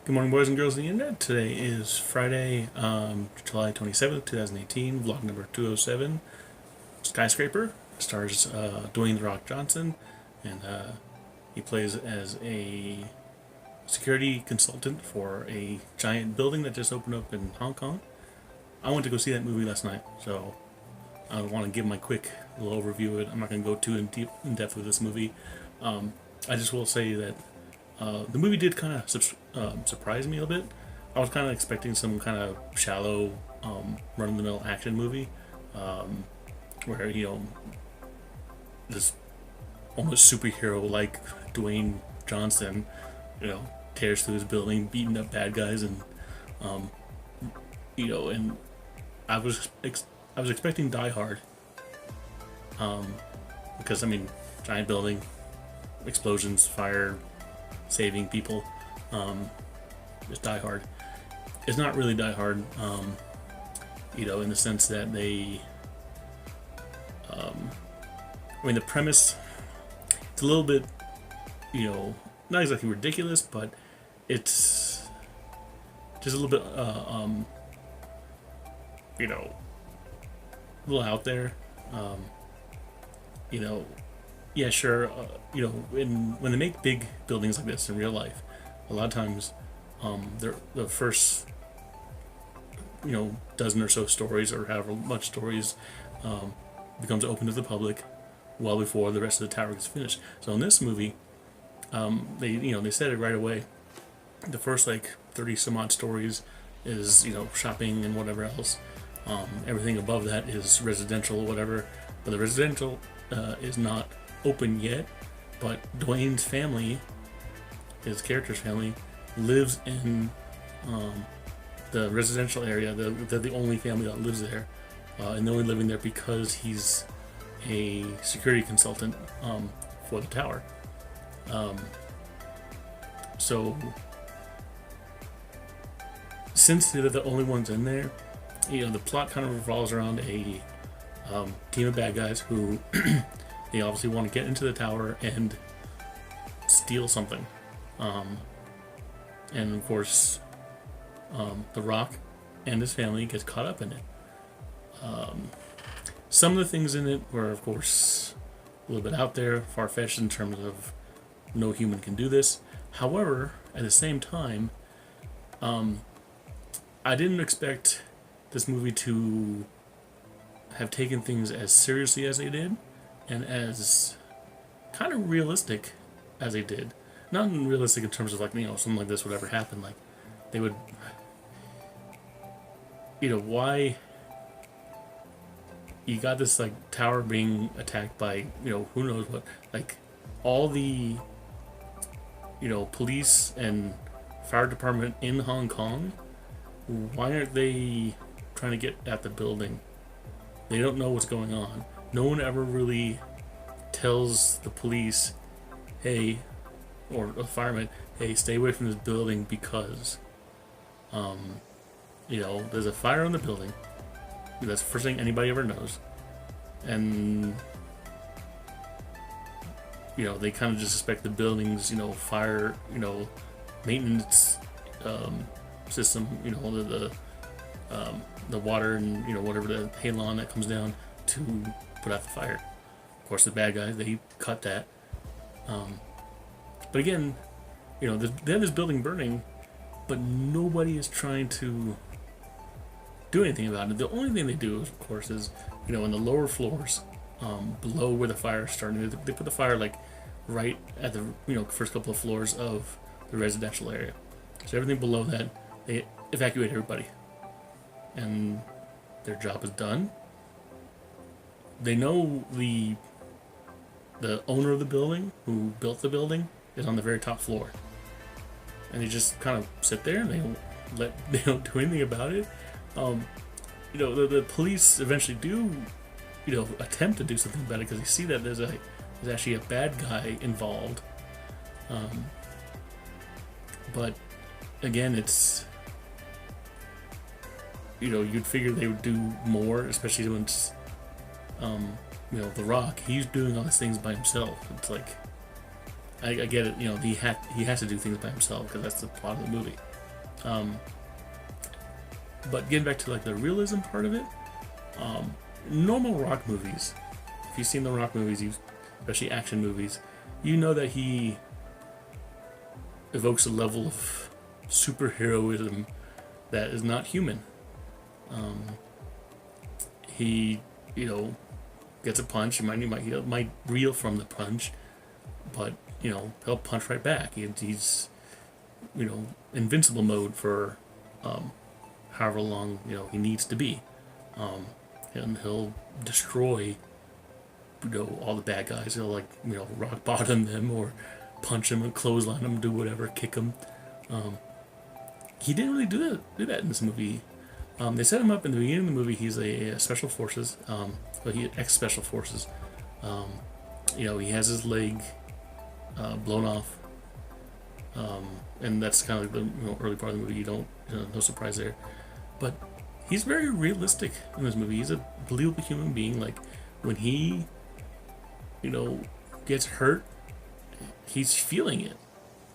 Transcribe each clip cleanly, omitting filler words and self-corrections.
Good morning, boys and girls of the internet. Today is Friday, July 27th, 2018, vlog number 207. Skyscraper stars Dwayne "The Rock" Johnson, and he plays as a security consultant for a giant building that just opened up in Hong Kong. I went to go see that movie last night, so I want to give my quick little overview of it. I'm not going to go too in depth with this movie. I just will say that the movie did kind of surprise me a bit. I was kind of expecting some kind of shallow, run-of-the-mill action movie, where this almost superhero-like Dwayne Johnson, tears through his building, beating up bad guys, and and I was expecting Die Hard, because giant building, explosions, fire, saving people, just Die Hard. It's not really Die Hard, in the sense that they, the premise, it's a little bit, not exactly ridiculous, but it's just a little bit, a little out there. Yeah, sure. When they make big buildings like this in real life, a lot of times, the first, dozen or so stories, or however much stories, becomes open to the public well before the rest of the tower gets finished. So in this movie, they said it right away. The first 30 some odd stories is shopping and whatever else. Everything above that is residential or whatever, but the residential is not open yet. But Dwayne's family, his character's family, lives in the residential area. They're the only family that lives there, and they're only living there because he's a security consultant for the tower. So since they're the only ones in there, the plot kind of revolves around a team of bad guys who they obviously want to get into the tower and steal something. And of course, The Rock and his family gets caught up in it. Some of the things in it were, of course, a little bit out there, far-fetched in terms of no human can do this. However, at the same time, I didn't expect this movie to have taken things as seriously as they did, and as kind of realistic as they did. Not realistic in terms of something like this would ever happen. They would, why you got this tower being attacked by who knows what, all the police and fire department in Hong Kong. Why aren't they trying to get at the building? They don't know what's going on. No one ever really tells the police, hey, or a fireman, hey, stay away from this building because, there's a fire in the building. That's the first thing anybody ever knows. And, they kind of just suspect the building's, fire, maintenance system, the water and, whatever the halon that comes down to put out the fire. Of course, the bad guys, they cut that. But again, they have this building burning, but nobody is trying to do anything about it. The only thing they do, of course, is, in the lower floors, below where the fire is starting, they put the fire right at the first couple of floors of the residential area. So everything below that, they evacuate everybody, and their job is done. They know the owner of the building, who built the building, is on the very top floor, and they just kind of sit there and they don't do anything about it. The police eventually do attempt to do something about it, because they see that there's actually a bad guy involved. But again, it's you'd figure they would do more, especially when it's The Rock. He's doing all these things by himself. It's I get it. You know, he has to do things by himself because that's the plot of the movie. Um, but getting back to like the realism part of it, normal Rock movies. If you've seen the Rock movies, especially action movies, you know that he evokes a level of superheroism that is not human. He, you know, gets a punch. He might reel from the punch, but you know he'll punch right back. He's you know invincible mode for however long he needs to be, and he'll destroy all the bad guys. He'll like rock bottom them or punch them and clothesline them, do whatever, kick them. He didn't really do that in this movie. They set him up in the beginning of the movie. He's a special forces, he ex special forces. He has his leg blown off, and that's kind of like the early part of the movie. You don't, no surprise there. But he's very realistic in this movie. He's a believable human being. Like when he, gets hurt, he's feeling it,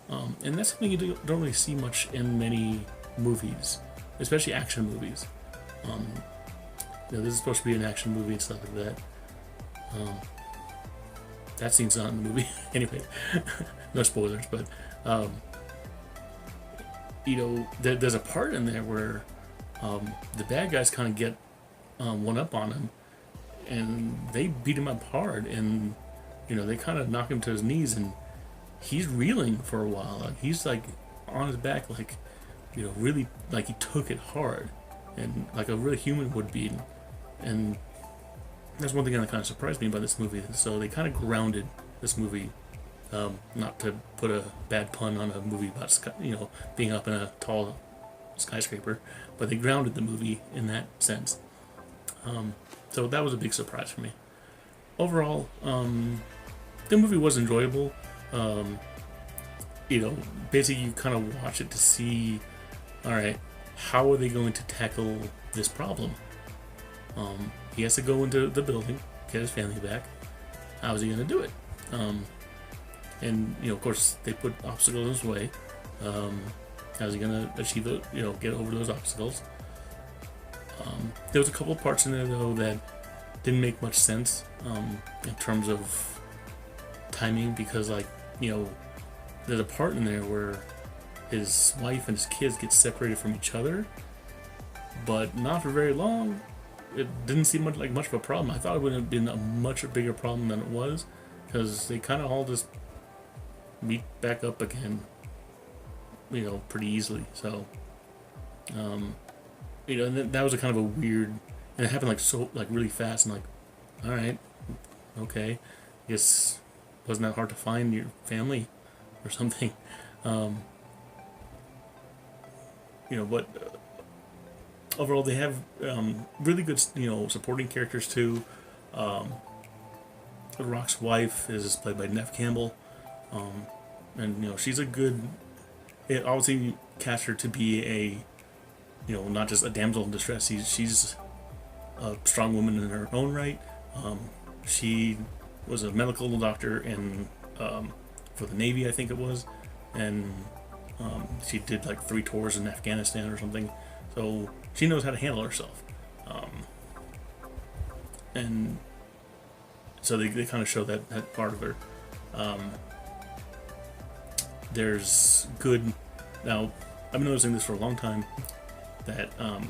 and that's something you don't really see much in many movies, especially action movies. This is supposed to be an action movie and stuff like that. That scene's not in the movie. Anyway, no spoilers, but there's a part in there where the bad guys kind of get one up on him, and they beat him up hard, and they kind of knock him to his knees, and he's reeling for a while. Like he's like on his back, like really like he took it hard, and like a real human would be. And that's one thing that kind of surprised me about this movie. So they kind of grounded this movie, not to put a bad pun on a movie about being up in a tall skyscraper, but they grounded the movie in that sense. So that was a big surprise for me. Overall, the movie was enjoyable. Basically you kind of watch it to see, all right, how are they going to tackle this problem? He has to go into the building, get his family back. How is he going to do it? And of course, they put obstacles in his way. How's he going to achieve it? Get over those obstacles. There was a couple of parts in there though that didn't make much sense in terms of timing, because there's a part in there where his wife and his kids get separated from each other, but not for very long. It didn't seem much of a problem. I thought it would have been a much bigger problem than it was, because they kind of all just meet back up again, pretty easily. So, and that was a kind of a weird, and it happened really fast, and all right, okay, I guess wasn't that hard to find your family or something, but. Overall, they have really good, supporting characters too. The Rock's wife is played by Neve Campbell, and she's a good. It obviously cast her to be a, not just a damsel in distress. She's a strong woman in her own right. She was a medical doctor for the Navy, I think it was, and she did like 3 tours in Afghanistan or something. So she knows how to handle herself, and so they kind of show that part of her. There's good. Now, I've been noticing this for a long time, that a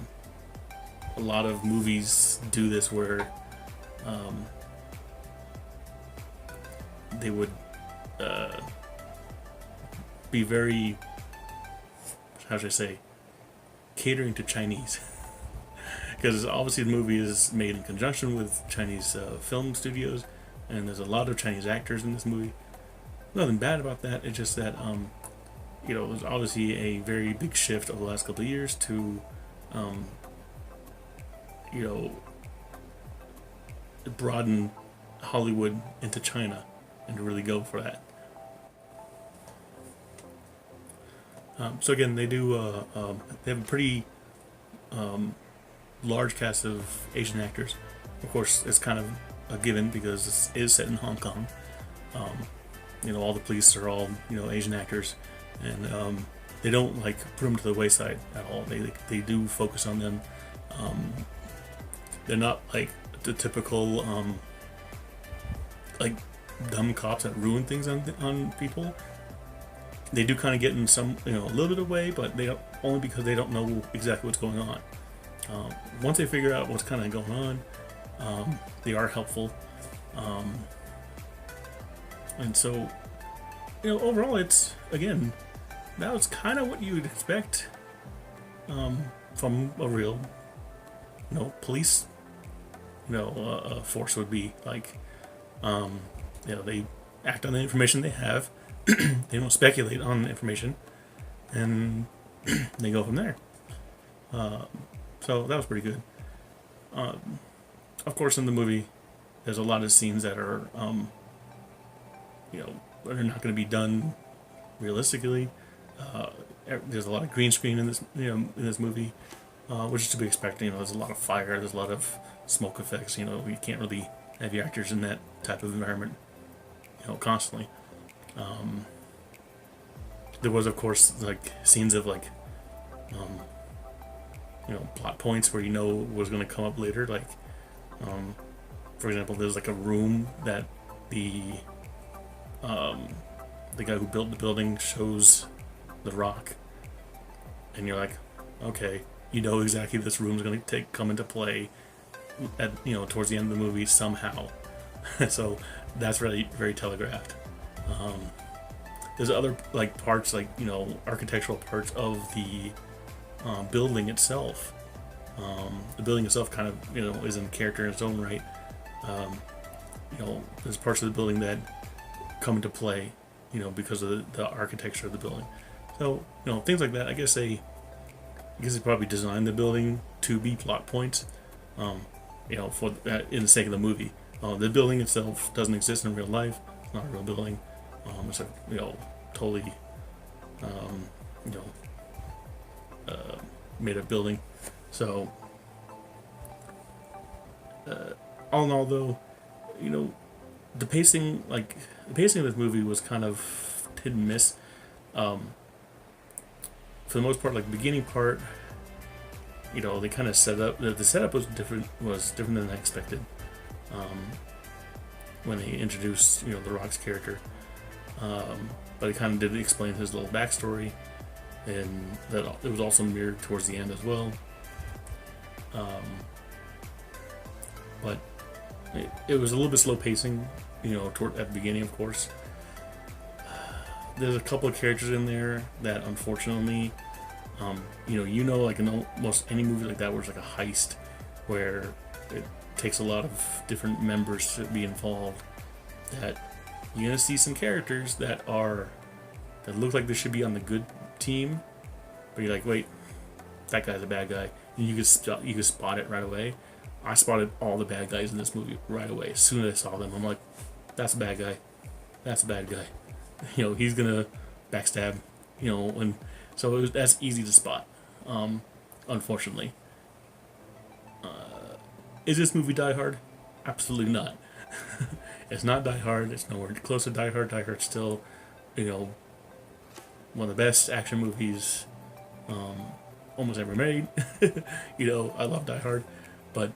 lot of movies do this where they would be very, how should I say, catering to Chinese, because obviously the movie is made in conjunction with Chinese film studios, and there's a lot of Chinese actors in this movie. Nothing bad about that. It's just that there's obviously a very big shift over the last couple of years to broaden Hollywood into China and to really go for that. So again, they do. They have a pretty large cast of Asian actors. Of course, it's kind of a given because this is set in Hong Kong. all the police are all Asian actors, and they don't like put them to the wayside at all. They do focus on them. Um, they're not like the typical like dumb cops that ruin things on people. They do kind of get in some a little bit of way, but they don't, only because they don't know exactly what's going on. Once they figure out what's kind of going on, they are helpful. And so, overall, it's, again, that was kind of what you would expect from a real, police, force would be like. They act on the information they have. They don't speculate on the information, and they go from there. So that was pretty good. Of course, in the movie, there's a lot of scenes that are, are not going to be done realistically. There's a lot of green screen in this movie, which is to be expected. There's a lot of fire, there's a lot of smoke effects. You can't really have your actors in that type of environment, constantly. There was, of course, like scenes of like, plot points where was going to come up later. Like, for example, there's like a room that the guy who built the building shows the Rock, and you're like, okay, exactly this room's going to come into play at towards the end of the movie somehow. So that's really very telegraphed. There's other like parts, like architectural parts of the building itself. The building itself kind of is in character in its own right. There's parts of the building that come into play, because of the architecture of the building. So things like that. I guess they probably designed the building to be plot points. For in the sake of the movie. The building itself doesn't exist in real life. It's not a real building. It's a totally made up building. So all in all, though, the pacing of this movie was kind of hit and miss. For the most part, like the beginning part, they kind of set up. The setup was different than I expected. When they introduced, The Rock's character, but it kind of did explain his little backstory, and that it was also mirrored towards the end as well. But it was a little bit slow pacing, at the beginning, of course. There's a couple of characters in there that, unfortunately, like in almost any movie like that, where it's like a heist, where it takes a lot of different members to be involved, that you're gonna see some characters that look like they should be on the good team, but you're like, wait, that guy's a bad guy, and you can spot it right away. I spotted all the bad guys in this movie right away. As soon as I saw them, I'm like, that's a bad guy. That's a bad guy. He's gonna backstab. And so that's easy to spot. Unfortunately. Is this movie Die Hard? Absolutely not. It's not Die Hard. It's nowhere close to Die Hard. Die Hard's still, one of the best action movies almost ever made. I love Die Hard, but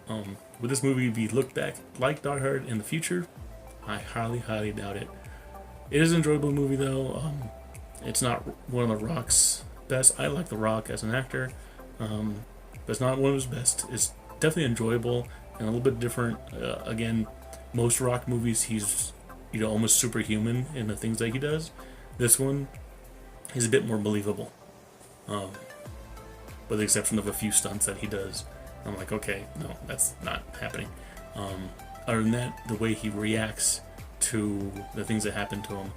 would this movie be looked back like Die Hard in the future? I highly, highly doubt it. It is an enjoyable movie, though. It's not one of The Rock's best. I like The Rock as an actor, but it's not one of his best. It's definitely enjoyable and a little bit different. Again, most Rock movies, he's almost superhuman in the things that he does. This one, he's a bit more believable, with the exception of a few stunts that he does. I'm like, okay, no, that's not happening. Other than that, the way he reacts to the things that happen to him,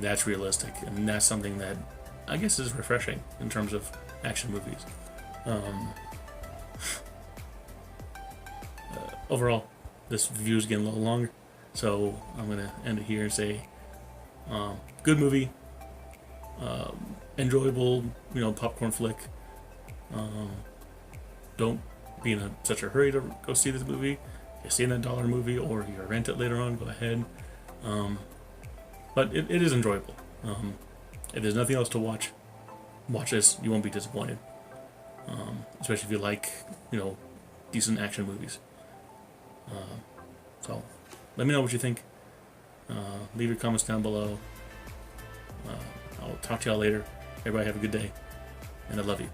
that's realistic, and that's something that I guess is refreshing in terms of action movies. Overall, this review is getting a little longer, so I'm gonna end it here and say, good movie, enjoyable, popcorn flick. Don't be in such a hurry to go see this movie. If you're seeing a $1 movie, or you rent it later on, go ahead. but it is enjoyable. If there's nothing else to watch this. You won't be disappointed, especially if you like, decent action movies. So, let me know what you think. Leave your comments down below. I'll talk to y'all later. Everybody have a good day, and I love you.